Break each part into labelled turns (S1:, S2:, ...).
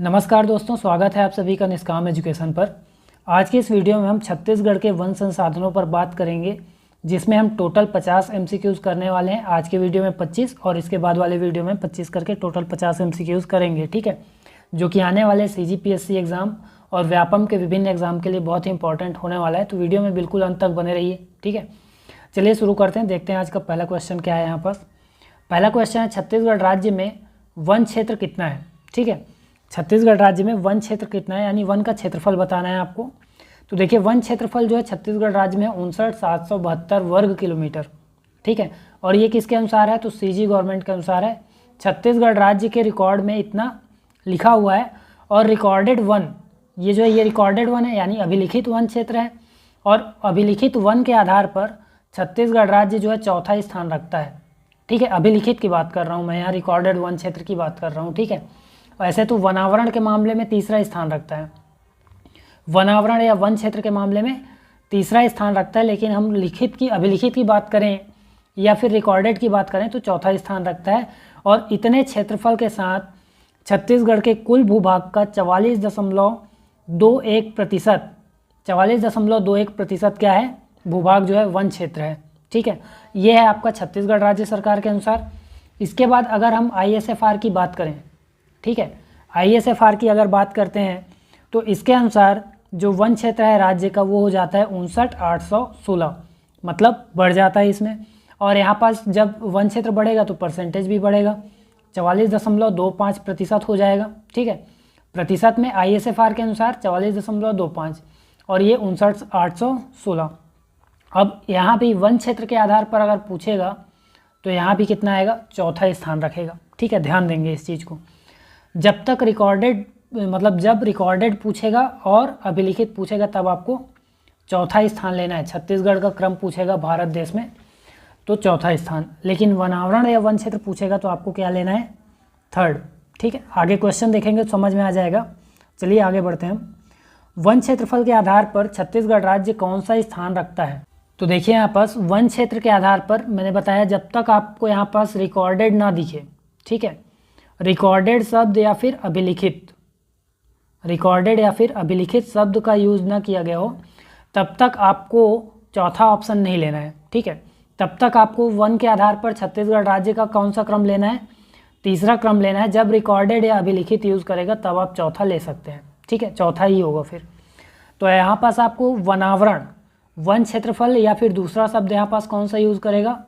S1: नमस्कार दोस्तों, स्वागत है आप सभी का निष्काम एजुकेशन पर। आज की इस वीडियो में हम छत्तीसगढ़ के वन संसाधनों पर बात करेंगे, जिसमें हम टोटल 50 MCQs करने वाले हैं। आज के वीडियो में 25 और इसके बाद वाले वीडियो में 25 करके टोटल 50 MCQs करेंगे, ठीक है, जो कि आने वाले CGPSC एग्ज़ाम और व्यापम के विभिन्न एग्जाम के लिए बहुत ही इंपॉर्टेंट होने वाला है। तो वीडियो में बिल्कुल अंत तक बने रहिए, ठीक है। चलिए शुरू करते हैं, देखते हैं आज का पहला क्वेश्चन क्या है। यहाँ पर पहला क्वेश्चन है, छत्तीसगढ़ राज्य में वन क्षेत्र कितना है, ठीक है। छत्तीसगढ़ राज्य में वन क्षेत्र कितना है, यानी वन का क्षेत्रफल बताना है आपको। तो देखिए, वन क्षेत्रफल जो है छत्तीसगढ़ राज्य में 59,772 वर्ग किलोमीटर, ठीक है। और ये किसके अनुसार है, तो CG गवर्नमेंट के अनुसार है। छत्तीसगढ़ राज्य के रिकॉर्ड में इतना लिखा हुआ है। और रिकॉर्डेड वन, ये जो है ये रिकॉर्डेड वन है, यानी अभिलिखित वन क्षेत्र है। और अभिलिखित वन के आधार पर छत्तीसगढ़ राज्य जो है चौथा स्थान रखता है, ठीक है। अभिलिखित की बात कर रहा हूँ मैं, यहाँ रिकॉर्डेड वन क्षेत्र की बात कर रहा हूँ, ठीक है। ऐसे तो वनावरण के मामले में तीसरा स्थान रखता है, वनावरण या वन क्षेत्र के मामले में तीसरा स्थान रखता है। लेकिन हम लिखित की, अभिलिखित की बात करें या फिर रिकॉर्डेड की बात करें तो चौथा स्थान रखता है। और इतने क्षेत्रफल के साथ छत्तीसगढ़ के कुल भूभाग का 44.21%, 44.21% क्या है, भूभाग जो है वन क्षेत्र है, ठीक है। ये है आपका छत्तीसगढ़ राज्य सरकार के अनुसार। इसके बाद अगर हम ISFR की बात करें, ठीक है, ISFR की अगर बात करते हैं तो इसके अनुसार जो वन क्षेत्र है राज्य का वो हो जाता है 59,816, मतलब बढ़ जाता है इसमें। और यहाँ पास जब वन क्षेत्र बढ़ेगा तो परसेंटेज भी बढ़ेगा, 44.25% हो जाएगा, ठीक है। प्रतिशत में ISFR के अनुसार 44.25 और ये 59,816। अब यहाँ भी वन क्षेत्र के आधार पर अगर पूछेगा तो यहाँ भी कितना आएगा, चौथा स्थान रखेगा, ठीक है। ध्यान देंगे इस चीज़ को। जब तक रिकॉर्डेड, मतलब जब रिकॉर्डेड पूछेगा और अभिलिखित पूछेगा तब आपको चौथा स्थान लेना है। छत्तीसगढ़ का क्रम पूछेगा भारत देश में तो चौथा स्थान, लेकिन वनावरण या वन क्षेत्र पूछेगा तो आपको क्या लेना है, थर्ड, ठीक है। आगे क्वेश्चन देखेंगे तो समझ में आ जाएगा। चलिए आगे बढ़ते हैं हम। वन क्षेत्रफल के आधार पर छत्तीसगढ़ राज्य कौन सा स्थान रखता है। तो देखिए, यहाँ पास वन क्षेत्र के आधार पर मैंने बताया, जब तक आपको यहाँ पास रिकॉर्डेड ना दिखे, ठीक है, रिकॉर्डेड शब्द या फिर अभिलिखित, रिकॉर्डेड या फिर अभिलिखित शब्द का यूज़ ना किया गया हो, तब तक आपको चौथा ऑप्शन नहीं लेना है, ठीक है। तब तक आपको वन के आधार पर छत्तीसगढ़ राज्य का कौन सा क्रम लेना है, तीसरा क्रम लेना है। जब रिकॉर्डेड या अभिलिखित यूज़ करेगा तब आप चौथा ले सकते हैं, ठीक है, चौथा ही होगा फिर। तो यहाँ पास आपको वनावरण, वन क्षेत्रफल या फिर दूसरा शब्द यहाँ पास कौन सा यूज़ करेगा,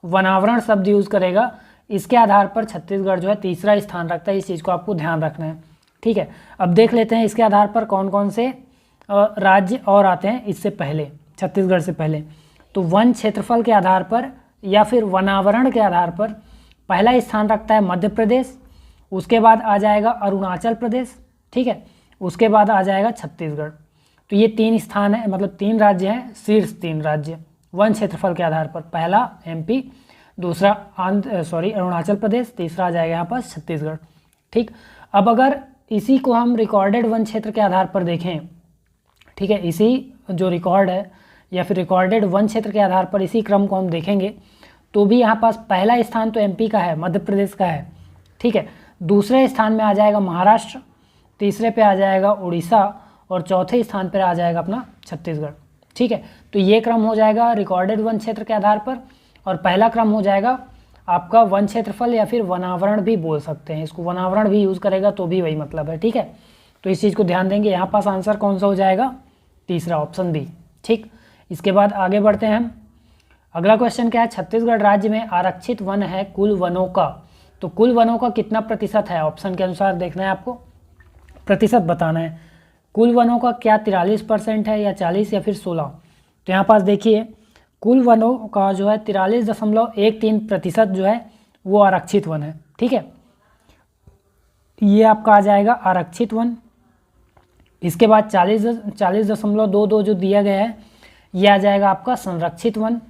S1: वनावरण शब्द यूज़ करेगा। इसके आधार पर छत्तीसगढ़ जो है तीसरा स्थान रखता है। इस चीज़ को आपको ध्यान रखना है, ठीक है। अब देख लेते हैं इसके आधार पर कौन कौन से राज्य और आते हैं इससे पहले, छत्तीसगढ़ से पहले। तो वन क्षेत्रफल के आधार पर या फिर वनावरण के आधार पर पहला स्थान रखता है मध्य प्रदेश, उसके बाद आ जाएगा अरुणाचल प्रदेश, ठीक है, उसके बाद आ जाएगा छत्तीसगढ़। तो ये तीन स्थान है, मतलब तीन राज्य हैं, शीर्ष तीन राज्य वन क्षेत्रफल के आधार पर। पहला MP, दूसरा अरुणाचल प्रदेश, तीसरा आ जाएगा यहाँ पास छत्तीसगढ़, ठीक। अब अगर इसी को हम रिकॉर्डेड वन क्षेत्र के आधार पर देखें, ठीक है, इसी जो रिकॉर्ड है या फिर रिकॉर्डेड वन क्षेत्र के आधार पर इसी क्रम को हम देखेंगे तो भी यहाँ पास पहला स्थान तो MP का है, मध्य प्रदेश का है, ठीक है। दूसरे स्थान में आ जाएगा महाराष्ट्र, तीसरे पे आ जाएगा उड़ीसा और चौथे स्थान पर आ जाएगा अपना छत्तीसगढ़, ठीक है। तो ये क्रम हो जाएगा रिकॉर्डेड वन क्षेत्र के आधार पर। और पहला क्रम हो जाएगा आपका वन क्षेत्रफल या फिर वनावरण भी बोल सकते हैं इसको, वनावरण भी यूज़ करेगा तो भी वही मतलब है, ठीक है। तो इस चीज़ को ध्यान देंगे। यहाँ पास आंसर कौन सा हो जाएगा, तीसरा ऑप्शन B, ठीक। इसके बाद आगे बढ़ते हैं हम। अगला क्वेश्चन क्या है, छत्तीसगढ़ राज्य में आरक्षित वन है कुल वनों का। तो कुल वनों का कितना प्रतिशत है, ऑप्शन के अनुसार देखना है आपको, प्रतिशत बताना है। कुल वनों का क्या 43% है या 40 या फिर 16। तो यहाँ पास देखिए, कुल वनों का जो है 43.13% जो है वो आरक्षित वन है, ठीक है। ये आपका आ जाएगा आरक्षित वन। इसके बाद 40.22 जो दिया गया है ये आ जाएगा आपका संरक्षित वन,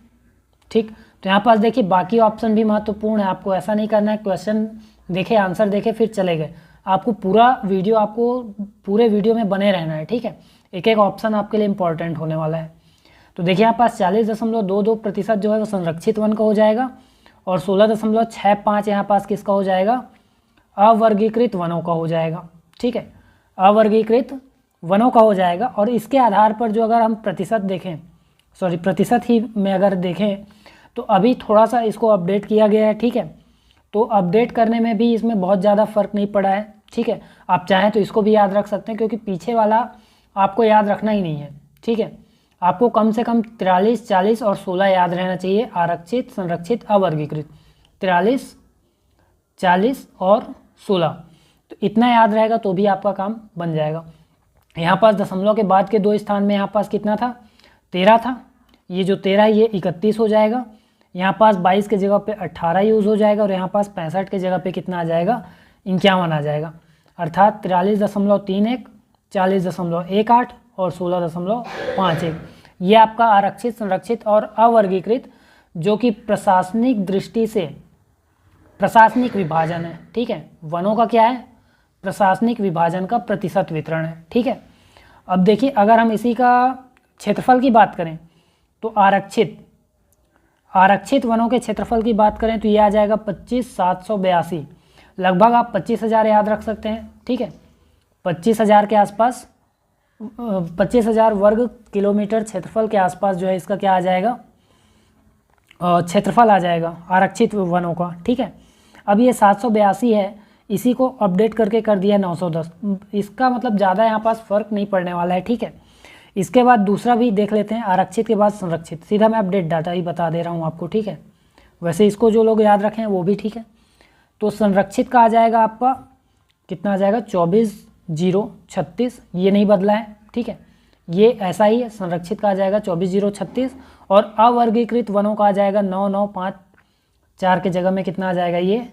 S1: ठीक। तो यहाँ पास देखिए, बाकी ऑप्शन भी महत्वपूर्ण है। आपको ऐसा नहीं करना है क्वेश्चन देखे, आंसर देखे फिर चले गए। आपको पूरा वीडियो, आपको पूरे वीडियो में बने रहना है, ठीक है। एक एक ऑप्शन आपके लिए इंपॉर्टेंट होने वाला है। तो देखिए, यहाँ पास 40.22% जो है वो संरक्षित वन का हो जाएगा और 16.65 यहाँ पास किसका हो जाएगा, अवर्गीकृत वनों का हो जाएगा, ठीक है, अवर्गीकृत वनों का हो जाएगा। और इसके आधार पर जो अगर हम प्रतिशत ही में अगर देखें तो अभी थोड़ा सा इसको अपडेट किया गया है, ठीक है। तो अपडेट करने में भी इसमें बहुत ज़्यादा फर्क नहीं पड़ा है, ठीक है। आप चाहें तो इसको भी याद रख सकते हैं, क्योंकि पीछे वाला आपको याद रखना ही नहीं है, ठीक है। आपको कम से कम 43, 40 और 16 याद रहना चाहिए, आरक्षित, संरक्षित, अवर्गीकृत। 43, 40 और 16, तो इतना याद रहेगा तो भी आपका काम बन जाएगा। यहाँ पास दशमलव के बाद के 2 स्थान में यहाँ पास कितना था, 13 था। ये जो 13 है ये 31 हो जाएगा। यहाँ पास 22 के जगह पे 18 यूज़ हो जाएगा, और यहाँ पास 65 के जगह पे कितना आ जाएगा, 51 आ जाएगा। अर्थात 43.31, 40.18 और 16.51। ये आपका आरक्षित, संरक्षित और अवर्गीकृत, जो कि प्रशासनिक दृष्टि से प्रशासनिक विभाजन है, ठीक है। वनों का क्या है, प्रशासनिक विभाजन का प्रतिशत वितरण है, ठीक है। अब देखिए, अगर हम इसी का क्षेत्रफल की बात करें तो आरक्षित वनों के क्षेत्रफल की बात करें तो ये आ जाएगा 25,782। लगभग आप 25,000 याद रख सकते हैं, ठीक है। 25,000 के आसपास, 25,000 वर्ग किलोमीटर क्षेत्रफल के आसपास जो है इसका क्या आ जाएगा, क्षेत्रफल आ जाएगा आरक्षित वनों का, ठीक है। अब ये 782 है, इसी को अपडेट करके कर दिया 910। इसका मतलब ज़्यादा यहाँ पास फर्क नहीं पड़ने वाला है, ठीक है। इसके बाद दूसरा भी देख लेते हैं, आरक्षित के बाद संरक्षित। सीधा मैं अपडेट डाटा ही बता दे रहा हूँ आपको, ठीक है। वैसे इसको जो लोग याद रखें वो भी ठीक है। तो संरक्षित का आ जाएगा आपका कितना आ जाएगा, 24,036। ये नहीं बदला है, ठीक है, ये ऐसा ही है। संरक्षित का आ जाएगा 24,036 और अवर्गीकृत वनों का आ जाएगा 9,954 के जगह में कितना आ जाएगा, ये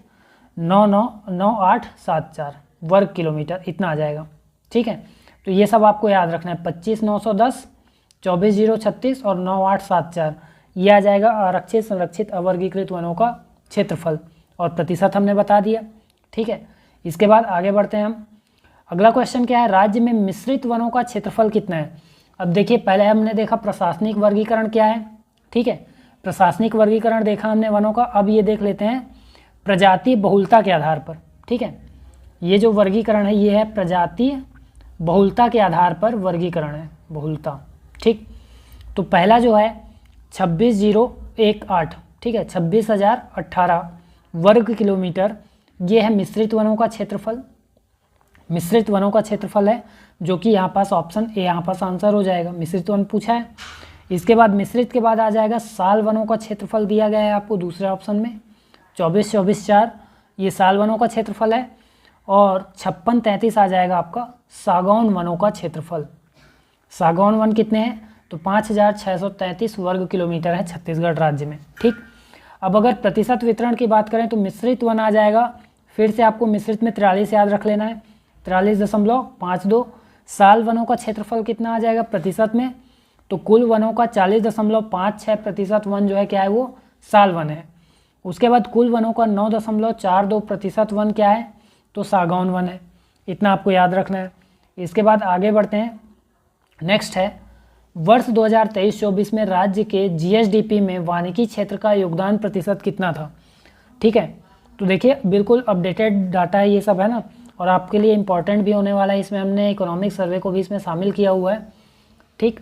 S1: 9,99874 वर्ग किलोमीटर, इतना आ जाएगा, ठीक है। तो ये सब आपको याद रखना है, 25,910, 24,036 और 9,874। ये आ जाएगा आरक्षित, संरक्षित, अवर्गीकृत वनों का क्षेत्रफल, और प्रतिशत हमने बता दिया, ठीक है। इसके बाद आगे बढ़ते हैं हम। अगला क्वेश्चन क्या है, राज्य में मिश्रित वनों का क्षेत्रफल कितना है। अब देखिए, पहले हमने देखा प्रशासनिक वर्गीकरण क्या है, ठीक है। प्रशासनिक वर्गीकरण देखा हमने वनों का। अब ये देख लेते हैं प्रजाति बहुलता के आधार पर, ठीक है। ये जो वर्गीकरण है ये है प्रजाति बहुलता के आधार पर वर्गीकरण है, बहुलता, ठीक। तो पहला जो है 26,018, ठीक है, 26,018 वर्ग किलोमीटर, ये है मिश्रित वनों का क्षेत्रफल। मिश्रित वनों का क्षेत्रफल है, जो कि यहाँ पास ऑप्शन ए यहाँ पास आंसर हो जाएगा, मिश्रित वन पूछा है। इसके बाद मिश्रित के बाद आ जाएगा साल वनों का क्षेत्रफल दिया गया है आपको दूसरे ऑप्शन में, 24,24,4, ये साल वनों का क्षेत्रफल है। और 56,33 आ जाएगा आपका सागौन वनों का क्षेत्रफल। सागौन वन कितने हैं, तो 5,633 वर्ग किलोमीटर है छत्तीसगढ़ राज्य में, ठीक। अब अगर प्रतिशत वितरण की बात करें तो मिश्रित वन आ जाएगा, फिर से आपको मिश्रित में 43 याद रख लेना है, 43.52। साल वनों का क्षेत्रफल कितना आ जाएगा प्रतिशत में, तो कुल वनों का 40.56% वन जो है क्या है, वो साल वन है। उसके बाद कुल वनों का 9.42% वन क्या है, तो सागौन वन है। इतना आपको याद रखना है। इसके बाद आगे बढ़ते हैं। नेक्स्ट है, वर्ष 2023-24 में राज्य के जीएसडीपी में वानिकी क्षेत्र का योगदान प्रतिशत कितना था, ठीक है। तो देखिए, बिल्कुल अपडेटेड डाटा है ये सब, है ना, और आपके लिए इम्पॉर्टेंट भी होने वाला है। इसमें हमने इकोनॉमिक सर्वे को भी इसमें शामिल किया हुआ है, ठीक।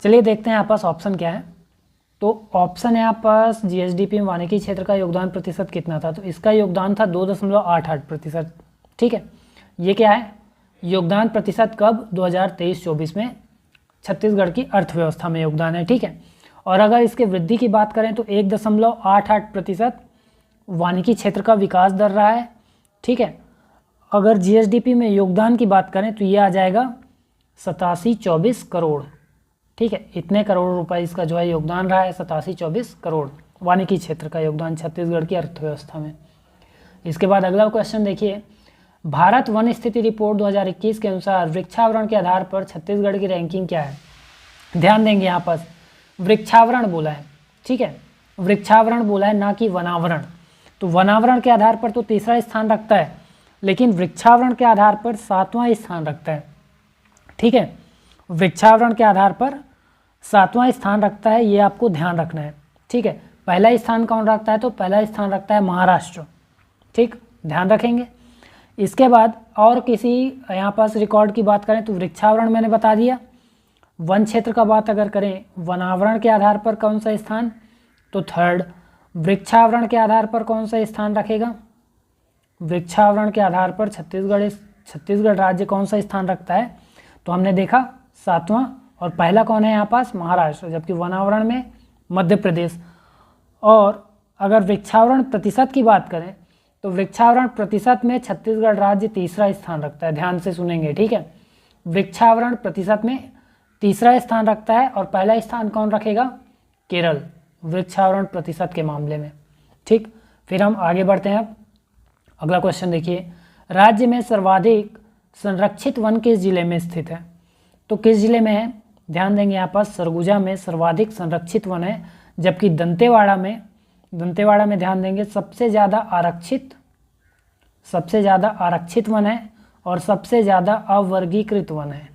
S1: चलिए देखते हैं यहाँ पास ऑप्शन क्या है। तो ऑप्शन है यहाँ पास जीएसडीपी में वानिकी क्षेत्र का योगदान प्रतिशत कितना था, तो इसका योगदान था 2.88%, ठीक है। ये क्या है, योगदान प्रतिशत कब, 2023-24 में छत्तीसगढ़ की अर्थव्यवस्था में योगदान है, ठीक है। और अगर इसके वृद्धि की बात करें तो 1.88% वानिकी क्षेत्र का विकास दर रहा है, ठीक है। अगर जीएसडीपी में योगदान की बात करें तो ये आ जाएगा 8724 करोड़, ठीक है। इतने करोड़ रुपए इसका जो है योगदान रहा है, 8724 करोड़ वानिकी क्षेत्र का योगदान छत्तीसगढ़ की अर्थव्यवस्था में। इसके बाद अगला क्वेश्चन देखिए, भारत वन स्थिति रिपोर्ट 2021 के अनुसार वृक्षावरण के आधार पर छत्तीसगढ़ की रैंकिंग क्या है। ध्यान देंगे, यहाँ पर वृक्षावरण बोला है, ठीक है, वृक्षावरण बोला है, ना कि वनावरण। तो वनावरण के आधार पर तो तीसरा स्थान रखता है, लेकिन वृक्षावरण के आधार पर 7वां स्थान रखता है, ठीक है। वृक्षावरण के आधार पर 7वां स्थान रखता है, ये आपको ध्यान रखना है, ठीक है। पहला स्थान कौन रखता है, तो पहला स्थान रखता है महाराष्ट्र, ठीक, ध्यान रखेंगे। इसके बाद और किसी यहाँ पास रिकॉर्ड की बात करें तो वृक्षावरण मैंने बता दिया। वन क्षेत्र का बात अगर करें, वनावरण के आधार पर कौन सा स्थान, तो थर्ड। वृक्षावरण के आधार पर कौन सा स्थान रखेगा, वृक्षावरण के आधार पर छत्तीसगढ़ राज्य कौन सा स्थान रखता है, तो हमने देखा 7वां, और पहला कौन है यहाँ पास, महाराष्ट्र, जबकि वनावरण में मध्य प्रदेश। और अगर वृक्षावरण प्रतिशत की बात करें तो वृक्षावरण प्रतिशत में छत्तीसगढ़ राज्य तीसरा स्थान रखता है, ध्यान से सुनेंगे, ठीक है। वृक्षावरण प्रतिशत में तीसरा स्थान रखता है, और पहला स्थान कौन रखेगा, केरल, वृक्षावरण प्रतिशत के मामले में, ठीक। फिर हम आगे बढ़ते हैं। अब अगला क्वेश्चन देखिए, राज्य में सर्वाधिक संरक्षित वन किस जिले में स्थित है, तो किस जिले में है, ध्यान देंगे यहाँ पास सरगुजा में सर्वाधिक संरक्षित वन है, जबकि दंतेवाड़ा में ध्यान देंगे सबसे ज़्यादा आरक्षित वन है और सबसे ज़्यादा अवर्गीकृत वन है,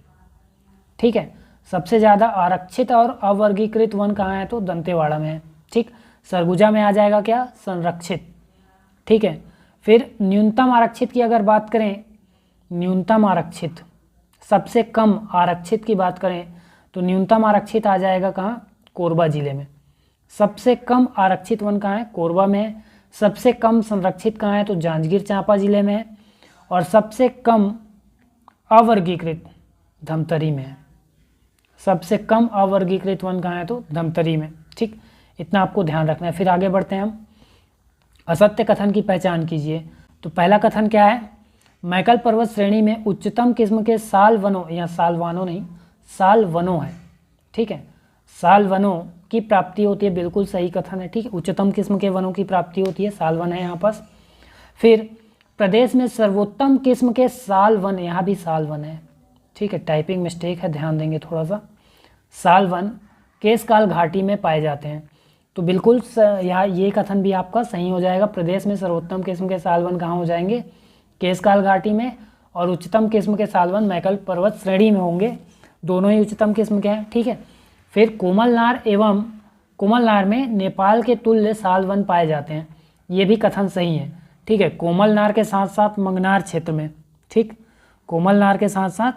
S1: ठीक है। सबसे ज़्यादा आरक्षित और अवर्गीकृत वन कहाँ है, तो दंतेवाड़ा में है, ठीक। सरगुजा में आ जाएगा क्या, संरक्षित, ठीक है। फिर न्यूनतम आरक्षित की अगर बात करें, न्यूनतम आरक्षित, सबसे कम आरक्षित की बात करें तो न्यूनतम आरक्षित आ जाएगा कहाँ, कोरबा जिले में। सबसे कम आरक्षित वन कहाँ है, कोरबा में है। सबसे कम संरक्षित कहाँ है, तो जांजगीर चांपा जिले में है। और सबसे कम अवर्गीकृत धमतरी में है। सबसे कम अवर्गीकृत वन कहाँ है, तो धमतरी में, ठीक। इतना आपको ध्यान रखना है। फिर आगे बढ़ते हैं हम, असत्य कथन की पहचान कीजिए। तो पहला कथन क्या है, मैकल पर्वत श्रेणी में उच्चतम किस्म के साल वनों, या सालवानों नहीं, साल वनों है, ठीक है, साल वनों की प्राप्ति होती है, बिल्कुल सही कथन है, ठीक है। उच्चतम किस्म के वनों की प्राप्ति होती है, साल वन है यहाँ पास। फिर प्रदेश में सर्वोत्तम किस्म के साल वन, यहाँ भी साल वन है, ठीक है, टाइपिंग मिस्टेक है, ध्यान देंगे थोड़ा सा। साल वन केशकाल घाटी में पाए जाते हैं, तो बिल्कुल यहाँ ये कथन भी आपका सही हो जाएगा। प्रदेश में सर्वोत्तम किस्म के साल वन कहाँ हो जाएंगे, केशकाल घाटी में, और उच्चतम किस्म के साल वन मैकल पर्वत श्रेणी में होंगे, दोनों ही उच्चतम किस्म के हैं, ठीक है। फिर कोमलनार में नेपाल के तुल्य साल वन पाए जाते हैं, ये भी कथन सही है, ठीक है। कोमलनार के साथ साथ मंगनार क्षेत्र में, ठीक, कोमलनार के साथ साथ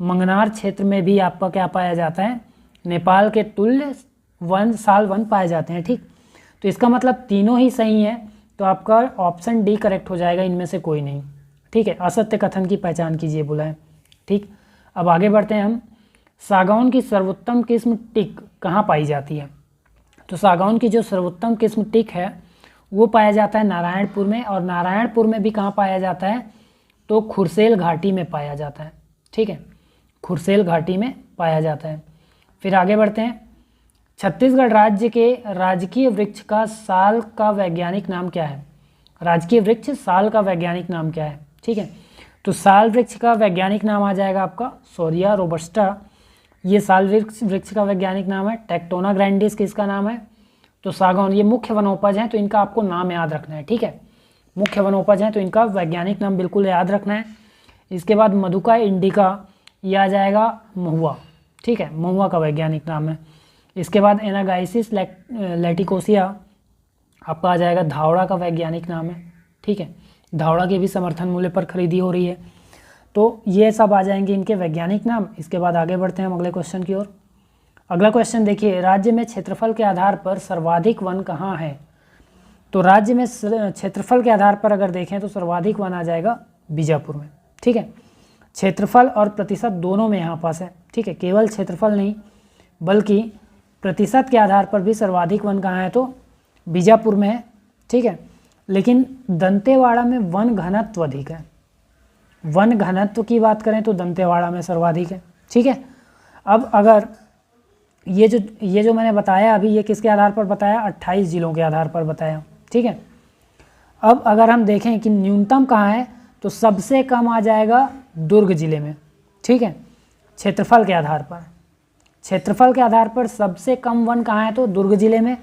S1: मंगनार क्षेत्र में भी आपका क्या पाया जाता है, नेपाल के तुल्य साल वन पाए जाते हैं, ठीक। तो इसका मतलब तीनों ही सही है, तो आपका ऑप्शन डी करेक्ट हो जाएगा, इनमें से कोई नहीं, ठीक है। असत्य कथन की पहचान कीजिए बोला है, ठीक। अब आगे बढ़ते हैं हम, सागौन की सर्वोत्तम किस्म टिक कहाँ पाई जाती है, तो सागौन की जो सर्वोत्तम किस्म टिक है वो पाया जाता है नारायणपुर में, और नारायणपुर में भी कहाँ पाया जाता है, तो खुरसेल घाटी में पाया जाता है, ठीक है, खुरसेल घाटी में पाया जाता है। फिर आगे बढ़ते हैं, छत्तीसगढ़ राज्य के राजकीय वृक्ष का साल का वैज्ञानिक नाम क्या है, राजकीय वृक्ष साल का वैज्ञानिक नाम क्या है, ठीक है। तो साल वृक्ष का वैज्ञानिक नाम आ जाएगा आपका सोरिया रोबस्टा, ये साल वृक्ष का वैज्ञानिक नाम है। टेक्टोना ग्रैंडिस किसका नाम है, तो सागौन, ये मुख्य वनोपज हैं, तो इनका आपको नाम याद रखना है, ठीक है। मुख्य वनोपज हैं तो इनका वैज्ञानिक नाम बिल्कुल याद रखना है। इसके बाद मधुका इंडिका, ये आ जाएगा महुआ, ठीक है, महुआ का वैज्ञानिक नाम है। इसके बाद एनागाइसिस लैटिकोसिया आपका आ जाएगा धावड़ा का वैज्ञानिक नाम है, ठीक है, धावड़ा के भी समर्थन मूल्य पर खरीदी हो रही है, तो ये सब आ जाएंगे इनके वैज्ञानिक नाम। इसके बाद आगे बढ़ते हैं हम अगले क्वेश्चन की ओर। अगला क्वेश्चन देखिए, राज्य में क्षेत्रफल के आधार पर सर्वाधिक वन कहाँ है, तो राज्य में क्षेत्रफल के आधार पर अगर देखें तो सर्वाधिक वन आ जाएगा बीजापुर में, ठीक है। क्षेत्रफल और प्रतिशत दोनों में यहाँ पास है, ठीक है, केवल क्षेत्रफल नहीं बल्कि प्रतिशत के आधार पर भी सर्वाधिक वन कहाँ है, तो बीजापुर में है, ठीक है। लेकिन दंतेवाड़ा में वन घनत्व अधिक है, वन घनत्व की बात करें तो दंतेवाड़ा में सर्वाधिक है, ठीक है। अब अगर ये जो मैंने बताया अभी, ये किसके आधार पर बताया, 28 जिलों के आधार पर बताया, ठीक है। अब अगर हम देखें कि न्यूनतम कहाँ है, तो सबसे कम आ जाएगा दुर्ग जिले में, ठीक है, क्षेत्रफल के आधार पर। क्षेत्रफल के आधार पर सबसे कम वन कहाँ है, तो दुर्ग जिले में।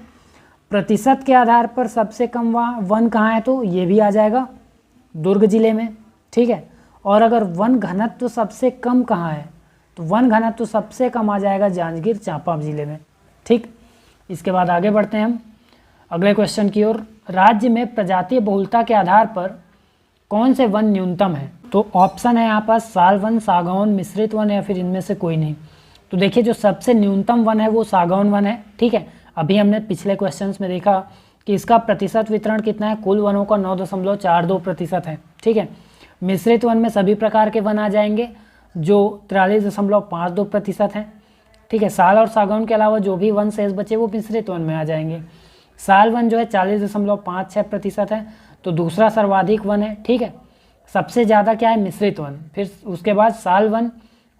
S1: प्रतिशत के आधार पर सबसे कम वन कहाँ है, तो ये भी आ जाएगा दुर्ग जिले में, ठीक है। और अगर वन घनत्व सबसे कम कहाँ है, तो वन घनत्व सबसे कम आ जाएगा जांजगीर चांपा जिले में, ठीक। इसके बाद आगे बढ़ते हैं हम अगले क्वेश्चन की ओर। राज्य में प्रजातीय बहुलता के आधार पर कौन से वन न्यूनतम है? तो ऑप्शन है यहाँ पास साल वन, सागौन, मिश्रित वन या फिर इनमें से कोई नहीं। तो देखिए जो सबसे न्यूनतम वन है वो सागौन वन है, ठीक है। अभी हमने पिछले क्वेश्चंस में देखा कि इसका प्रतिशत वितरण कितना है, कुल वनों का 9.42% है, ठीक है। मिश्रित वन में सभी प्रकार के वन आ जाएंगे जो 43.52% हैं, ठीक है। साल और सागौन के अलावा जो भी वन शेष बचे वो मिश्रित वन में आ जाएंगे। साल वन जो है 40.56% है, तो दूसरा सर्वाधिक वन है, ठीक है। सबसे ज़्यादा क्या है, मिश्रित वन, फिर उसके बाद साल वन,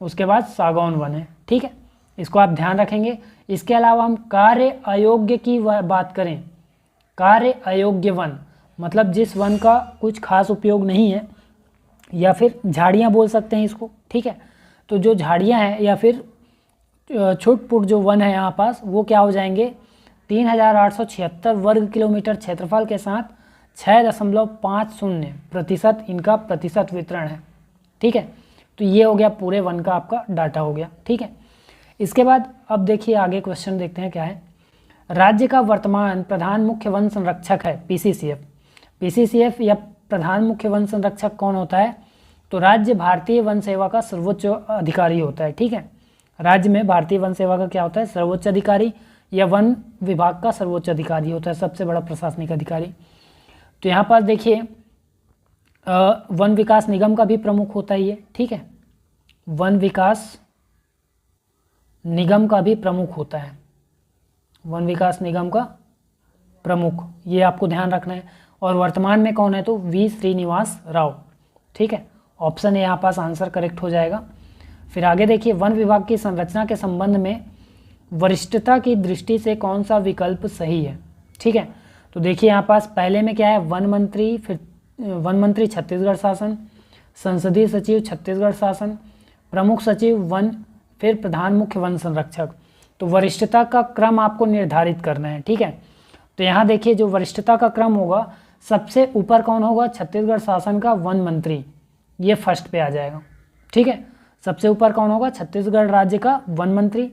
S1: उसके बाद सागौन वन है, ठीक है। इसको आप ध्यान रखेंगे। इसके अलावा हम कार्य अयोग्य की बात करें, कार्य अयोग्य वन मतलब जिस वन का कुछ खास उपयोग नहीं है, या फिर झाड़ियाँ बोल सकते हैं इसको, ठीक है। तो जो झाड़ियाँ हैं या फिर छुट पुट जो वन है यहाँ पास, वो क्या हो जाएंगे, 3876 वर्ग किलोमीटर क्षेत्रफल के साथ 6.50% इनका प्रतिशत वितरण है, ठीक है। तो ये हो गया पूरे वन का आपका डाटा हो गया, ठीक है। इसके बाद अब देखिए आगे क्वेश्चन देखते हैं क्या है। राज्य का वर्तमान प्रधान मुख्य वन संरक्षक है पीसीसीएफ। पीसीसीएफ या प्रधान मुख्य वन संरक्षक कौन होता है? तो राज्य भारतीय वन सेवा का सर्वोच्च अधिकारी होता है, ठीक है। राज्य में भारतीय वन सेवा का क्या होता है, सर्वोच्च अधिकारी या वन विभाग का सर्वोच्च अधिकारी होता है, सबसे बड़ा प्रशासनिक अधिकारी। तो यहाँ पास देखिए वन विकास निगम का भी प्रमुख होता है ये, ठीक है। वन विकास निगम का भी प्रमुख होता है, वन विकास निगम का प्रमुख, ये आपको ध्यान रखना है। और वर्तमान में कौन है? तो वी श्रीनिवास राव, ठीक है। ऑप्शन है यहाँ पास आंसर करेक्ट हो जाएगा। फिर आगे देखिए वन विभाग की संरचना के संबंध में वरिष्ठता की दृष्टि से कौन सा विकल्प सही है, ठीक है। तो देखिए यहाँ पास पहले में क्या है, वन मंत्री, फिर वन मंत्री छत्तीसगढ़ शासन, संसदीय सचिव छत्तीसगढ़ शासन, प्रमुख सचिव वन, फिर प्रधान मुख्य वन संरक्षक। तो वरिष्ठता का क्रम आपको निर्धारित करना है, ठीक है। तो यहाँ देखिए जो वरिष्ठता का क्रम होगा, सबसे ऊपर कौन होगा, छत्तीसगढ़ शासन का वन मंत्री, ये फर्स्ट पे आ जाएगा, ठीक है। सबसे ऊपर कौन होगा, छत्तीसगढ़ राज्य का वन मंत्री।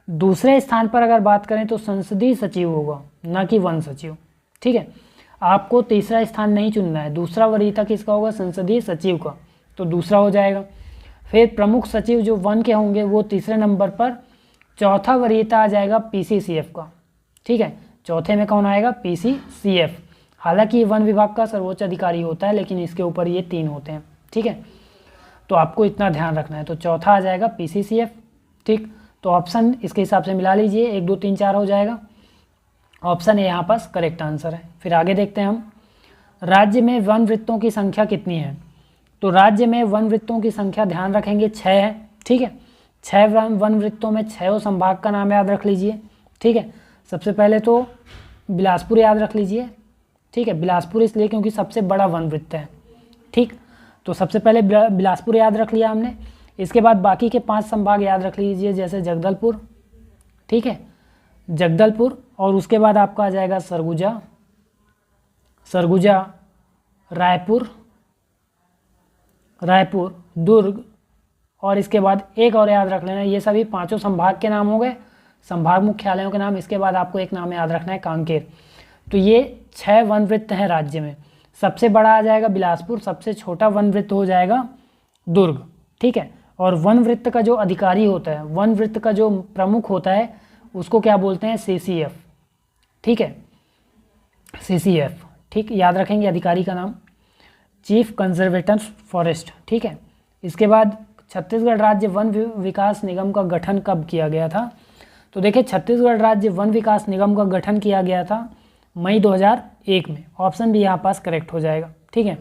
S1: दूसरे स्थान पर अगर बात करें तो संसदीय सचिव होगा, ना कि वन सचिव, ठीक है। आपको तीसरा स्थान नहीं चुनना है, दूसरा वरीयता किसका होगा, संसदीय सचिव का, तो दूसरा हो जाएगा। फिर प्रमुख सचिव जो वन के होंगे वो तीसरे नंबर पर, चौथा वरीयता आ जाएगा पीसीसीएफ का, ठीक है। चौथे में कौन आएगा, पीसीसीएफ। हालांकि वन विभाग का सर्वोच्च अधिकारी होता है, लेकिन इसके ऊपर ये 3 होते हैं, ठीक है। तो आपको इतना ध्यान रखना है। तो चौथा आ जाएगा पीसीसीएफ, ठीक। तो ऑप्शन इसके हिसाब से मिला लीजिए, 1 2 3 4 हो जाएगा। ऑप्शन ए यहाँ पास करेक्ट आंसर है। फिर आगे देखते हैं हम, राज्य में वन वृत्तों की संख्या कितनी है? तो राज्य में वन वृत्तों की संख्या ध्यान रखेंगे 6 है, ठीक है। 6 वन वृत्तों में 6 संभाग का नाम याद रख लीजिए, ठीक है। सबसे पहले तो बिलासपुर याद रख लीजिए, ठीक है। बिलासपुर इसलिए क्योंकि सबसे बड़ा वन वृत्त है, ठीक। तो सबसे पहले बिलासपुर याद रख लिया हमने। इसके बाद बाकी के 5 संभाग याद रख लीजिए, जैसे जगदलपुर, ठीक है, जगदलपुर। और उसके बाद आपका आ जाएगा सरगुजा, रायपुर, दुर्ग, और इसके बाद एक और याद रख लेना। ये सभी 5 संभाग के नाम हो गए, संभाग मुख्यालयों के नाम। इसके बाद आपको एक नाम याद रखना है, कांकेर। तो ये 6 वन वृत्त हैं राज्य में। सबसे बड़ा आ जाएगा बिलासपुर, सबसे छोटा वन वृत्त हो जाएगा दुर्ग, ठीक है। और वन वृत्त का जो अधिकारी होता है, वन वृत्त का जो प्रमुख होता है, उसको क्या बोलते हैं, सीसीएफ, ठीक है, सीसीएफ, ठीक। याद रखेंगे अधिकारी का नाम, चीफ कंजर्वेटर फॉरेस्ट, ठीक है। इसके बाद छत्तीसगढ़ राज्य वन विकास निगम का गठन कब किया गया था? तो देखिए छत्तीसगढ़ राज्य वन विकास निगम का गठन किया गया था मई 2001 में। ऑप्शन भी यहाँ पास करेक्ट हो जाएगा, ठीक है।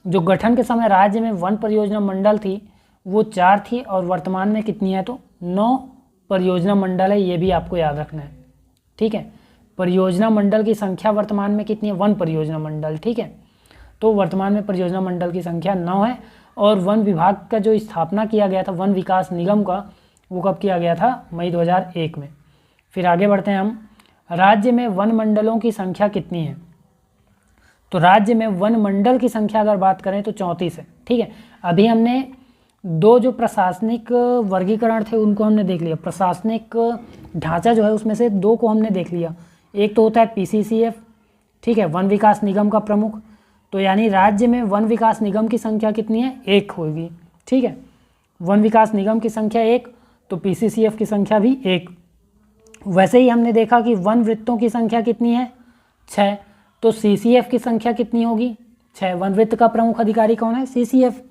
S1: जो गठन के समय राज्य में वन परियोजना मंडल थी वो 4 थी, और वर्तमान में कितनी है, तो 9 परियोजना मंडल है, ये भी आपको याद रखना है, ठीक है। परियोजना मंडल की संख्या वर्तमान में कितनी है, 1 परियोजना मंडल, ठीक है। तो वर्तमान में परियोजना मंडल की संख्या 9 है। और वन विभाग का जो स्थापना किया गया था वन विकास निगम का, वो कब किया गया था, मई 2001 में। फिर आगे बढ़ते हैं हम, राज्य में वन मंडलों की संख्या कितनी है? तो राज्य में वन मंडल की संख्या अगर बात करें तो 34 है, ठीक है। अभी हमने 2 जो प्रशासनिक वर्गीकरण थे उनको हमने देख लिया, प्रशासनिक ढांचा जो है उसमें से 2 को हमने देख लिया। एक तो होता है पीसीसीएफ, ठीक है, वन विकास निगम का प्रमुख। तो यानी राज्य में वन विकास निगम की संख्या कितनी है, 1 होगी। ठीक है, वन विकास निगम की संख्या 1, तो पीसीसीएफ की संख्या भी 1। वैसे ही हमने देखा कि वन वृत्तों की संख्या कितनी है, 6, तो सीसीएफ की संख्या कितनी होगी, 6। वन वृत्त का प्रमुख अधिकारी कौन है, सीसीएफ।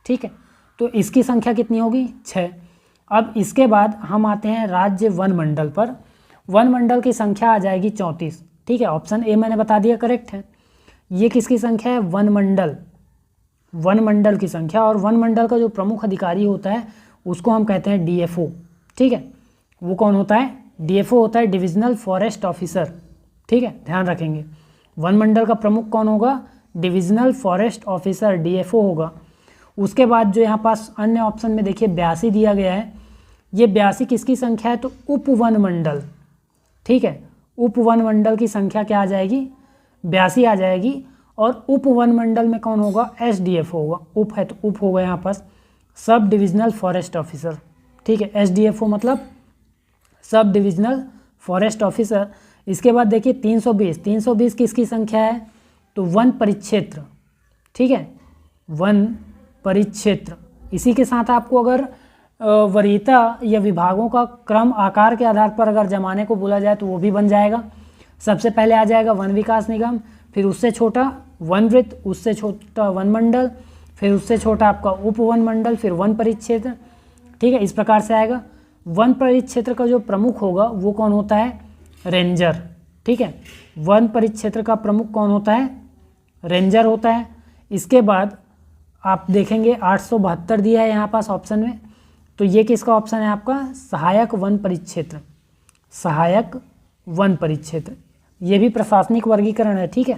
S1: ठीक है, तो इसकी संख्या कितनी होगी, 6। अब इसके बाद हम आते हैं राज्य वन मंडल पर। वन मंडल की संख्या आ जाएगी 34। ठीक है, ऑप्शन ए मैंने बता दिया करेक्ट है। ये किसकी संख्या है, वन मंडल, वन मंडल की संख्या। और वन मंडल का जो प्रमुख अधिकारी होता है उसको हम कहते हैं डीएफओ। ठीक है, वो कौन होता है, डीएफओ होता है, डिविजनल फॉरेस्ट ऑफिसर। ठीक है, ध्यान रखेंगे, वन मंडल का प्रमुख कौन होगा, डिविजनल फॉरेस्ट ऑफिसर, डीएफओ होगा। उसके बाद जो यहाँ पास अन्य ऑप्शन में देखिए 82 दिया गया है, ये 82 किसकी संख्या है, तो उप वन मंडल। ठीक है, उप वन मंडल की संख्या क्या आ जाएगी, 82 आ जाएगी। और उप वन मंडल में कौन होगा, एसडीएफओ होगा। उप है तो उप होगा यहाँ पास, सब डिविजनल फॉरेस्ट ऑफिसर। ठीक है, एसडीएफओ मतलब सब डिविजनल फॉरेस्ट ऑफिसर। इसके बाद देखिए 320 किसकी संख्या है, तो वन परिक्षेत्र। ठीक है, वन परिक्षेत्र। इसी के साथ आपको अगर वरीयता या विभागों का क्रम आकार के आधार पर अगर जमाने को बोला जाए तो वो भी बन जाएगा। सबसे पहले आ जाएगा वन विकास निगम, फिर उससे छोटा वन वृत्त, उससे छोटा वन मंडल, फिर उससे छोटा आपका उप वन मंडल, फिर वन परिक्षेत्र। ठीक है, इस प्रकार से आएगा। वन परिक्षेत्र का जो प्रमुख होगा वो कौन होता है, रेंजर। ठीक है, वन परिक्षेत्र का प्रमुख कौन होता है, रेंजर होता है। इसके बाद आप देखेंगे 872 दिया है यहाँ पास ऑप्शन में, तो ये किसका ऑप्शन है आपका, सहायक वन परिक्षेत्र, सहायक वन परिक्षेत्र। ये भी प्रशासनिक वर्गीकरण है। ठीक है,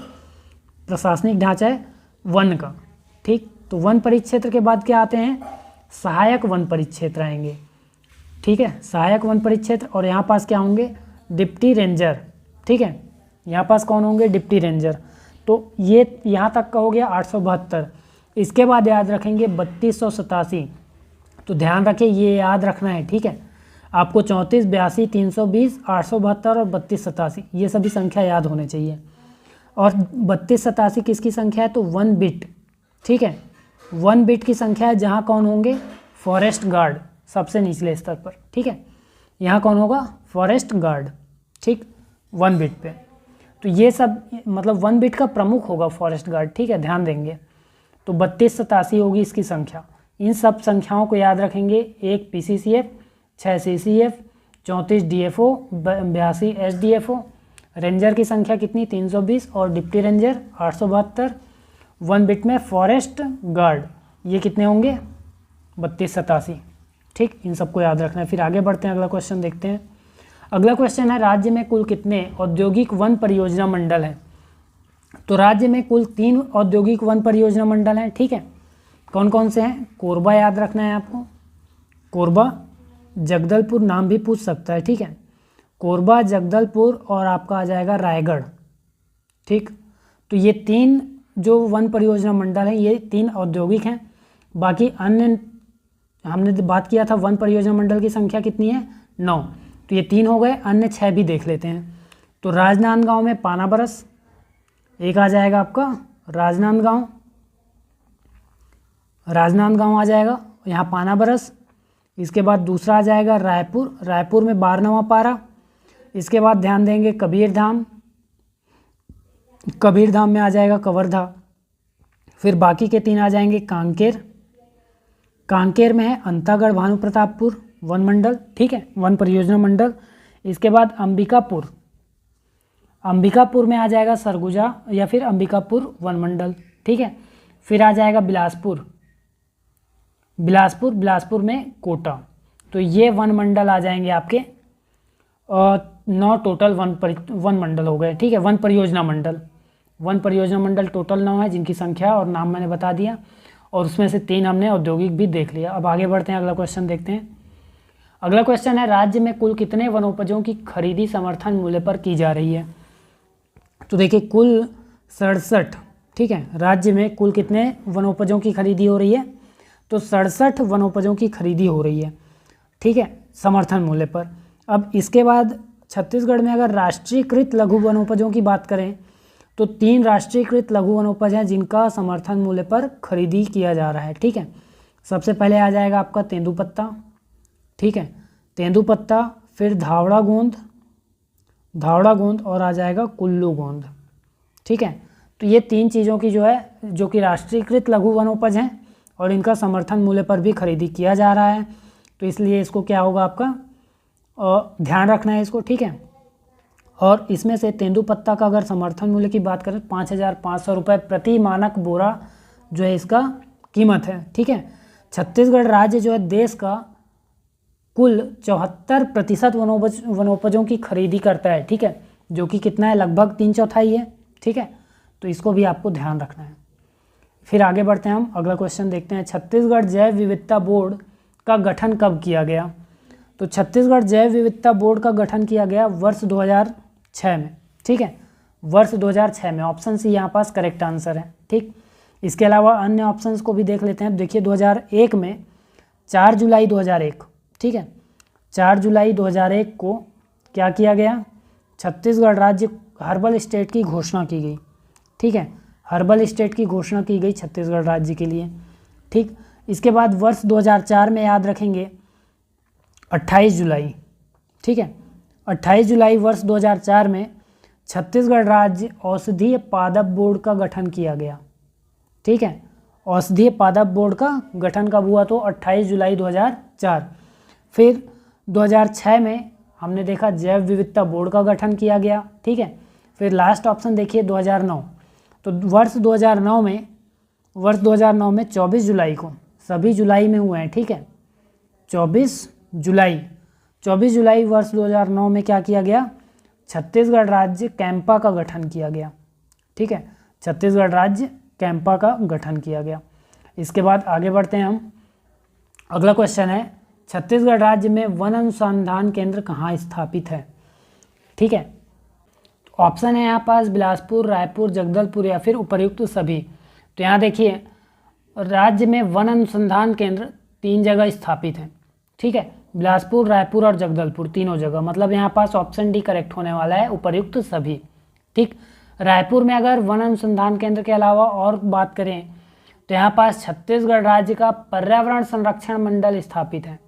S1: प्रशासनिक ढांचा है वन का। ठीक, तो वन परिक्षेत्र के बाद क्या आते हैं, सहायक वन परिक्षेत्र आएंगे। ठीक है, सहायक वन परिक्षेत्र। और यहाँ पास क्या होंगे, डिप्टी रेंजर। ठीक है, यहाँ पास कौन होंगे, डिप्टी रेंजर। तो ये यहाँ तक का हो गया 872। इसके बाद याद रखेंगे 3287। तो ध्यान रखें, ये याद रखना है। ठीक है, आपको 34, 82, 320, 872 और 3287 ये सभी संख्या याद होने चाहिए। और 3287 किसकी संख्या है, तो वन बिट। ठीक है, वन बिट की संख्या है, जहाँ कौन होंगे, फॉरेस्ट गार्ड, सबसे निचले स्तर पर। ठीक है, यहाँ कौन होगा, फॉरेस्ट गार्ड। ठीक, वन बिट पे। तो ये सब मतलब वन बिट का प्रमुख होगा फॉरेस्ट गार्ड। ठीक है, ध्यान देंगे। तो 3287 होगी इसकी संख्या। इन सब संख्याओं को याद रखेंगे, 1 पीसीसीएफ, 6 सीसीएफ, 34 डीएफओ, 82 एसडीएफओ, रेंजर की संख्या कितनी, 320, और डिप्टी रेंजर 872, वन बिट में फॉरेस्ट गार्ड ये कितने होंगे, 3287। ठीक, इन सबको याद रखना है। फिर आगे बढ़ते हैं, अगला क्वेश्चन देखते हैं। अगला क्वेश्चन है, राज्य में कुल कितने औद्योगिक वन परियोजना मंडल हैं। तो राज्य में कुल 3 औद्योगिक वन परियोजना मंडल हैं। ठीक है, कौन कौन से हैं, कोरबा याद रखना है आपको, कोरबा, जगदलपुर नाम भी पूछ सकता है। ठीक है, कोरबा, जगदलपुर और आपका आ जाएगा रायगढ़। ठीक, तो ये 3 जो वन परियोजना मंडल हैं ये 3 औद्योगिक हैं। बाकी अन्य हमने बात किया था वन परियोजना मंडल की संख्या कितनी है, 9। तो ये 3 हो गए, अन्य 6 भी देख लेते हैं। तो राजनांदगांव में पाना बरस एक आ जाएगा आपका, राजनांदगांव, राजनांदगांव आ जाएगा यहाँ पाना बरस। इसके बाद दूसरा आ जाएगा रायपुर, रायपुर में बारहवा पारा। इसके बाद ध्यान देंगे कबीरधाम, कबीरधाम में आ जाएगा कवर्धा। फिर बाकी के 3 आ जाएंगे कांकेर, कांकेर में है अंतागढ़ भानु प्रतापपुर वन मंडल। ठीक है, वन परियोजना मंडल। इसके बाद अंबिकापुर, अंबिकापुर में आ जाएगा सरगुजा या फिर अंबिकापुर वन मंडल। ठीक है, फिर आ जाएगा बिलासपुर, बिलासपुर, बिलासपुर में कोटा। तो ये वन मंडल आ जाएंगे आपके, 9 टोटल वन मंडल हो गए। ठीक है, वन परियोजना मंडल, वन परियोजना मंडल टोटल 9 है, जिनकी संख्या और नाम मैंने बता दिया, और उसमें से 3 हमने औद्योगिक भी देख लिया। अब आगे बढ़ते हैं, अगला क्वेश्चन देखते हैं। अगला क्वेश्चन है, राज्य में कुल कितने वनोपजों की खरीदी समर्थन मूल्य पर की जा रही है। तो देखिए कुल 67। ठीक है, राज्य में कुल कितने वनोपजों की खरीदी हो रही है, तो 67 वनोपजों की खरीदी हो रही है। ठीक है, समर्थन मूल्य पर। अब इसके बाद छत्तीसगढ़ में अगर राष्ट्रीयकृत लघु वनोपजों की बात करें तो 3 राष्ट्रीयकृत लघु वनोपज हैं जिनका समर्थन मूल्य पर खरीदी किया जा रहा है। ठीक है, सबसे पहले आ जाएगा आपका तेंदुपत्ता। ठीक है, तेंदुपत्ता, फिर धावड़ा गोंद और आ जाएगा कुल्लू गोंद। ठीक है, तो ये 3 चीज़ों की जो कि राष्ट्रीयकृत लघु वनोपज हैं और इनका समर्थन मूल्य पर भी खरीदी किया जा रहा है, तो इसलिए इसको क्या होगा आपका ध्यान रखना है इसको। ठीक है, और इसमें से तेंदुपत्ता का अगर समर्थन मूल्य की बात करें 5,500 रुपये प्रति मानक बोरा जो है इसका कीमत है। ठीक है, छत्तीसगढ़ राज्य जो है देश का कुल 74% वनोपजों की खरीदी करता है। ठीक है, जो कि कितना है, लगभग 3/4 है। ठीक है, तो इसको भी आपको ध्यान रखना है। फिर आगे बढ़ते हैं, हम अगला क्वेश्चन देखते हैं। छत्तीसगढ़ जैव विविधता बोर्ड का गठन कब किया गया? तो छत्तीसगढ़ जैव विविधता बोर्ड का गठन किया गया वर्ष 2006 में। ठीक है, वर्ष 2006 में, ऑप्शन सी यहाँ पास करेक्ट आंसर है। ठीक, इसके अलावा अन्य ऑप्शंस को भी देख लेते हैं। देखिए 2001 में 4 जुलाई 2001, ठीक है, 4 जुलाई 2001 को क्या किया गया, छत्तीसगढ़ राज्य हर्बल स्टेट की घोषणा की गई। ठीक है, हर्बल स्टेट की घोषणा की गई छत्तीसगढ़ राज्य के लिए। ठीक, इसके बाद वर्ष 2004 में याद रखेंगे 28 जुलाई, ठीक है, 28 जुलाई वर्ष 2004 में छत्तीसगढ़ राज्य औषधीय पादप बोर्ड का गठन किया गया। ठीक है, औषधीय पादप बोर्ड का गठन कब हुआ? तो 28 जुलाई 2004। फिर 2006 में हमने देखा जैव विविधता बोर्ड का गठन किया गया। ठीक है, फिर लास्ट ऑप्शन देखिए 2009। तो वर्ष 2009 में 24 जुलाई को, सभी जुलाई में हुए हैं। ठीक है, 24 जुलाई वर्ष 2009 में क्या किया गया, छत्तीसगढ़ राज्य कैंपा का गठन किया गया। ठीक है, छत्तीसगढ़ राज्य कैंपा का गठन किया गया। इसके बाद आगे बढ़ते हैं हम। अगला क्वेश्चन है, छत्तीसगढ़ राज्य में वन अनुसंधान केंद्र कहाँ स्थापित है? ठीक है, ऑप्शन है यहाँ पास बिलासपुर, रायपुर, जगदलपुर या फिर उपर्युक्त सभी। तो यहाँ देखिए राज्य में वन अनुसंधान केंद्र 3 जगह स्थापित है। ठीक है, बिलासपुर, रायपुर और जगदलपुर, तीनों जगह, मतलब यहाँ पास ऑप्शन डी करेक्ट होने वाला है, उपर्युक्त सभी। ठीक, रायपुर में अगर वन अनुसंधान केंद्र के अलावा और बात करें तो यहाँ पास छत्तीसगढ़ राज्य का पर्यावरण संरक्षण मंडल स्थापित है।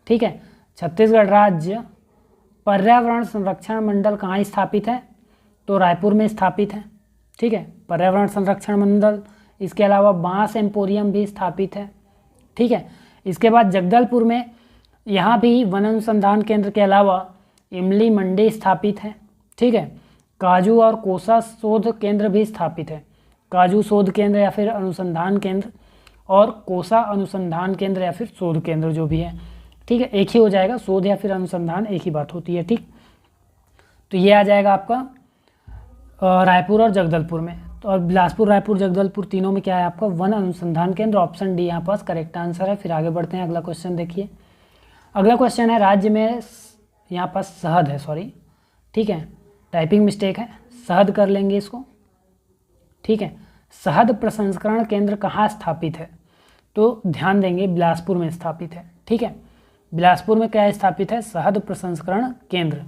S1: ठीक है, छत्तीसगढ़ राज्य पर्यावरण संरक्षण मंडल कहाँ स्थापित है? तो रायपुर में स्थापित है। ठीक है, पर्यावरण संरक्षण मंडल। इसके अलावा बांस एम्पोरियम भी स्थापित है। ठीक है, इसके बाद जगदलपुर में यहाँ भी वन अनुसंधान केंद्र के अलावा इमली मंडी स्थापित है। ठीक है, काजू और कोसा शोध केंद्र भी स्थापित है। काजू शोध केंद्र या फिर अनुसंधान केंद्र और कोसा अनुसंधान केंद्र या फिर शोध केंद्र जो भी है। ठीक है, एक ही हो जाएगा, शोध या फिर अनुसंधान एक ही बात होती है। ठीक, तो ये आ जाएगा आपका रायपुर और जगदलपुर में। तो और बिलासपुर, रायपुर, जगदलपुर तीनों में क्या है आपका वन अनुसंधान केंद्र, ऑप्शन डी यहाँ पास करेक्ट आंसर है। फिर आगे बढ़ते हैं, अगला क्वेश्चन देखिए। अगला क्वेश्चन है, राज्य में यहाँ पास शहद है, सॉरी, ठीक है, टाइपिंग मिस्टेक है, शहद कर लेंगे इसको। ठीक है, शहद प्रसंस्करण केंद्र कहाँ स्थापित है? तो ध्यान देंगे बिलासपुर में स्थापित है। ठीक है, बिलासपुर में क्या स्थापित है? शहद प्रसंस्करण केंद्र।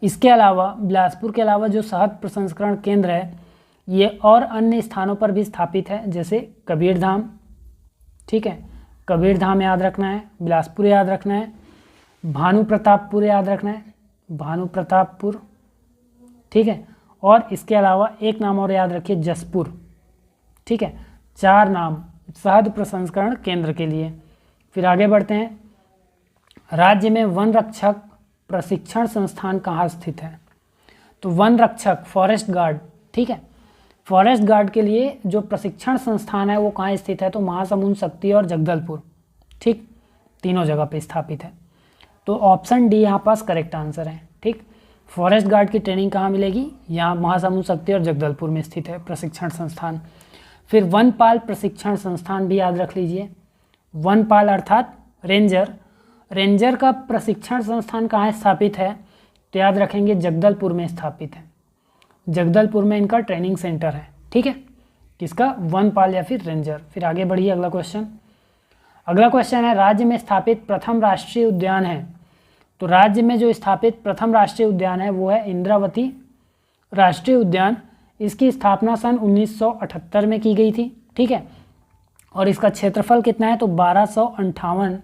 S1: इसके अलावा बिलासपुर के अलावा जो शहद प्रसंस्करण केंद्र है ये और अन्य स्थानों पर भी स्थापित है, जैसे कबीरधाम। ठीक है, कबीरधाम याद रखना है, बिलासपुर याद रखना है, भानु प्रतापपुर याद रखना है, भानु प्रतापपुर। ठीक है, और इसके अलावा एक नाम और याद रखिए, जसपुर। ठीक है, 4 नाम शहद प्रसंस्करण केंद्र के लिए। फिर आगे बढ़ते हैं, राज्य में वन रक्षक प्रशिक्षण संस्थान कहाँ स्थित है? तो वन रक्षक, फॉरेस्ट गार्ड, ठीक है, फॉरेस्ट गार्ड के लिए जो प्रशिक्षण संस्थान है वो कहाँ स्थित है? तो महासमुंद, शक्ति और जगदलपुर। ठीक, तीनों जगह पे स्थापित है। तो ऑप्शन डी यहाँ पास करेक्ट आंसर है। ठीक, फॉरेस्ट गार्ड की ट्रेनिंग कहाँ मिलेगी? यहाँ महासमुंद, शक्ति और जगदलपुर में स्थित है प्रशिक्षण संस्थान। फिर वनपाल प्रशिक्षण संस्थान भी याद रख लीजिए। वनपाल अर्थात रेंजर, रेंजर का प्रशिक्षण संस्थान कहाँ स्थापित है? तो याद रखेंगे जगदलपुर में स्थापित है। जगदलपुर में इनका ट्रेनिंग सेंटर है। ठीक है, किसका? वनपाल या फिर रेंजर। फिर आगे बढ़िए, अगला क्वेश्चन। अगला क्वेश्चन है, राज्य में स्थापित प्रथम राष्ट्रीय उद्यान है। तो राज्य में जो स्थापित प्रथम राष्ट्रीय उद्यान है वो है इंद्रावती राष्ट्रीय उद्यान। इसकी स्थापना सन 1978 में की गई थी, ठीक है। और इसका क्षेत्रफल कितना है तो 1258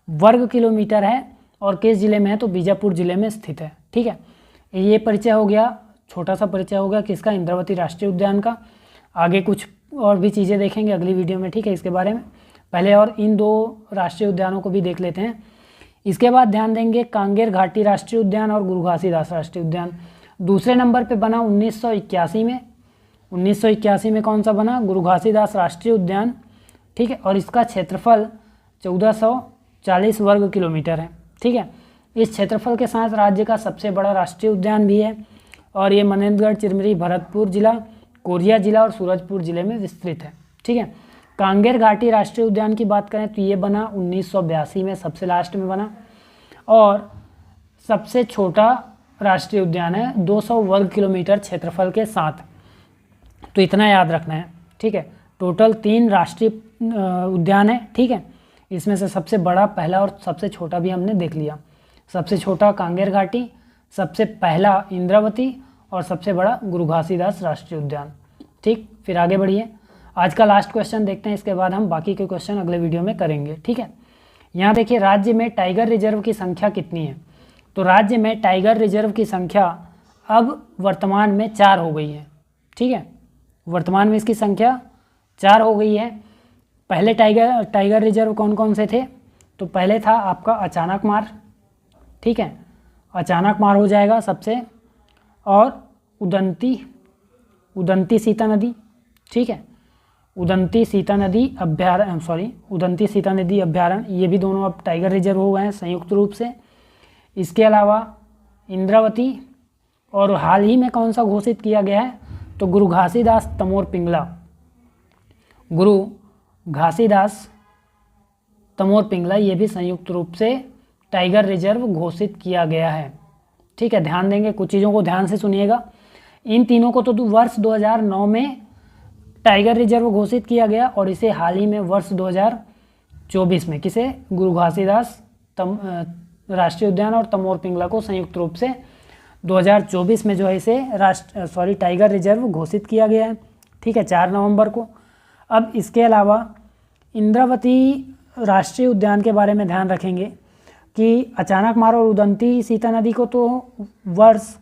S1: वर्ग किलोमीटर है और किस ज़िले में है तो बीजापुर ज़िले में स्थित है, ठीक है। ये परिचय हो गया, छोटा सा परिचय हो गया किसका, इंद्रावती राष्ट्रीय उद्यान का। आगे कुछ और भी चीज़ें देखेंगे अगली वीडियो में, ठीक है, इसके बारे में। पहले और इन 2 राष्ट्रीय उद्यानों को भी देख लेते हैं। इसके बाद ध्यान देंगे कांगेर घाटी राष्ट्रीय उद्यान और गुरु घासीदास राष्ट्रीय उद्यान। दूसरे नंबर पे बना 1981 में। 1981 में कौन सा बना, गुरु घासीदास राष्ट्रीय उद्यान, ठीक है। और इसका क्षेत्रफल 1440 वर्ग किलोमीटर है, ठीक है। इस क्षेत्रफल के साथ राज्य का सबसे बड़ा राष्ट्रीय उद्यान भी है और ये मनेंद्रगढ़, चिरमिरी, भरतपुर जिला, कोरिया जिला और सूरजपुर जिले में विस्तृत है, ठीक है। कांगेर घाटी राष्ट्रीय उद्यान की बात करें तो ये बना 1982 में, सबसे लास्ट में बना, और सबसे छोटा राष्ट्रीय उद्यान है 200 वर्ग किलोमीटर क्षेत्रफल के साथ। तो इतना याद रखना है, ठीक है। टोटल 3 राष्ट्रीय उद्यान है, ठीक है। इसमें से सबसे बड़ा पहला और सबसे छोटा भी हमने देख लिया। सबसे छोटा कांगेर घाटी, सबसे पहला इंद्रावती और सबसे बड़ा गुरु घासीदास राष्ट्रीय उद्यान, ठीक। फिर आगे बढ़िए, आज का लास्ट क्वेश्चन देखते हैं, इसके बाद हम बाकी के क्वेश्चन अगले वीडियो में करेंगे, ठीक है। यहाँ देखिए राज्य में टाइगर रिजर्व की संख्या कितनी है। तो राज्य में टाइगर रिजर्व की संख्या अब वर्तमान में 4 हो गई है, ठीक है। वर्तमान में इसकी संख्या 4 हो गई है। पहले टाइगर रिजर्व कौन कौन से थे, तो पहले था आपका अचानक मार, ठीक है, अचानक मार हो जाएगा सबसे, और उदंती सीता नदी, ठीक है, उदंती सीता नदी अभ्यारण्य, ये भी दोनों अब टाइगर रिजर्व हो गए हैं संयुक्त रूप से। इसके अलावा इंद्रावती, और हाल ही में कौन सा घोषित किया गया है तो गुरु घासीदास तमोर पिंगला, गुरु घासीदास तमोर पिंगला, ये भी संयुक्त रूप से टाइगर रिजर्व घोषित किया गया है, ठीक है। ध्यान देंगे, कुछ चीज़ों को ध्यान से सुनिएगा। इन तीनों को तो वर्ष 2009 में टाइगर रिजर्व घोषित किया गया और इसे हाल ही में वर्ष 2024 में किसे, गुरु घासीदास राष्ट्रीय उद्यान और तमोर पिंगला को संयुक्त रूप से 2024 में जो है इसे टाइगर रिजर्व घोषित किया गया है, ठीक है, 4 नवंबर को। अब इसके अलावा इंद्रावती राष्ट्रीय उद्यान के बारे में ध्यान रखेंगे कि अचानक मार और उदंती सीता नदी को तो वर्ष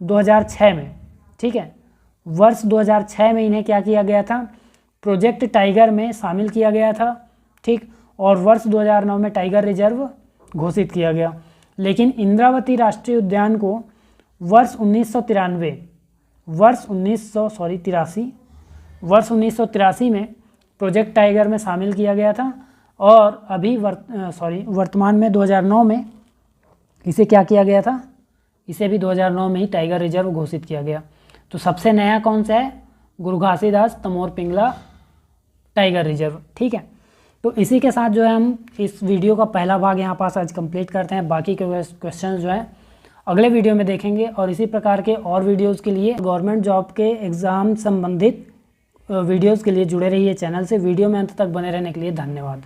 S1: 2006 में, ठीक है, वर्ष 2006 में इन्हें क्या किया गया था, प्रोजेक्ट टाइगर में शामिल किया गया था, ठीक। और वर्ष 2009 में टाइगर रिजर्व घोषित किया गया। लेकिन इंद्रावती राष्ट्रीय उद्यान को वर्ष 1983 में प्रोजेक्ट टाइगर में शामिल किया गया था और अभी वर्तमान में 2009 में इसे क्या किया गया था, इसे भी 2009 में ही टाइगर रिजर्व घोषित किया गया। तो सबसे नया कौन सा है, गुरु घासीदास तमोर पिंगला टाइगर रिजर्व, ठीक है। तो इसी के साथ जो है हम इस वीडियो का पहला भाग यहाँ पास आज कंप्लीट करते हैं। बाकी के क्वेश्चन जो है अगले वीडियो में देखेंगे और इसी प्रकार के और वीडियोज़ के लिए गवर्नमेंट जॉब के एग्ज़ाम संबंधित वीडियोज़ के लिए जुड़े रहिए चैनल से। वीडियो में अंत तक बने रहने के लिए धन्यवाद।